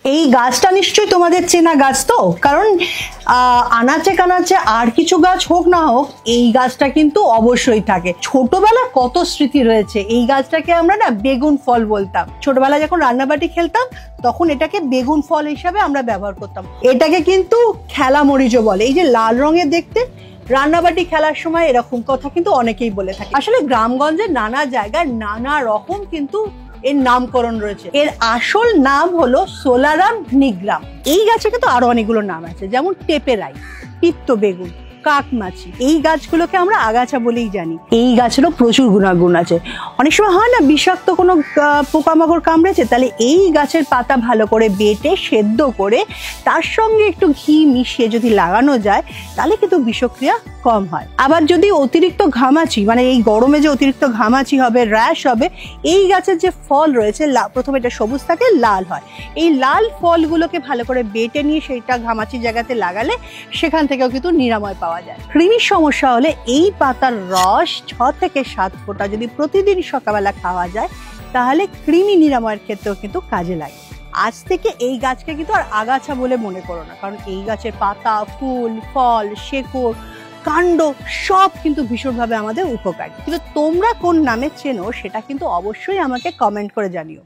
এই গাছটা নিশ্চয়ই তোমাদের চেনা গাছ তো, কারণ আনাচে কানাচে আর কিছু গাছ হোক না হোক এই গাছটা কিন্তু অবশ্যই থাকে। ছোটবেলার কত স্মৃতি রয়েছে। এই গাছটাকে আমরা না বেগুন ফল বলতাম। ছোটবেলায় যখন রান্নাবাটি খেলতাম তখন এটাকে বেগুন ফল হিসাবে আমরা ব্যবহার করতাম। এটাকে কিন্তু খেলা মরিচও বলে। এই যে লাল রঙের দেখতে, রান্নাবাটি খেলার সময় এরকম কথা কিন্তু অনেকেই বলে থাকে। আসলে গ্রামগঞ্জের নানা জায়গায় নানা রকম কিন্তু এর নামকরণ রয়েছে। এর আসল নাম হলো সোলারাম নিগ্রাম। এই গাছে কিন্তু আরো অনেকগুলো নাম আছে, যেমন টেপেরাই, পিত্ত বেগুন, কাকমাছি। এই গাছগুলোকে আমরা আগাছা বলেই জানি। এই গাছেরও প্রচুর গুণাগুণ আছে। অনেক সময় হয় না বিষাক্ত কোনো পোকামাকড় কামড়েছে, তাহলে এই গাছের পাতা ভালো করে বেটে সেদ্ধ করে তার সঙ্গে একটু ঘি মিশিয়ে যদি লাগানো যায় তাহলে কিন্তু বিষক্রিয়া কম হয়। আবার যদি অতিরিক্ত ঘামাচি, মানে এই গরমে যে অতিরিক্ত ঘামাচি হবে, র্যাশ হবে, এই গাছের যে ফল রয়েছে প্রথমে এটা সবুজ থাকে, লাল হয়। এই লাল ফলগুলোকে ভালো করে বেটে নিয়ে সেইটা ঘামাচির জায়গাতে লাগালে সেখান থেকেও কিন্তু নিরাময় পাওয়া যায়। কৃমির সমস্যা হলে এই পাতার রস 6 থেকে 7 ফোঁটা যদি প্রতিদিন সকালবেলা খাওয়া যায় তাহলে কৃমি নিরাময়ের ক্ষেত্রেও কিন্তু কাজে লাগে। আজ থেকে এই গাছকে কিন্তু আর আগাছা বলে মনে করো না, কারণ এই গাছের পাতা, ফুল, ফল, শেকড়, কাণ্ড সব কিন্তু ভীষণভাবে আমাদের উপকারী। কিন্তু তোমরা কোন নামে চেনো সেটা কিন্তু অবশ্যই আমাকে কমেন্ট করে জানিও।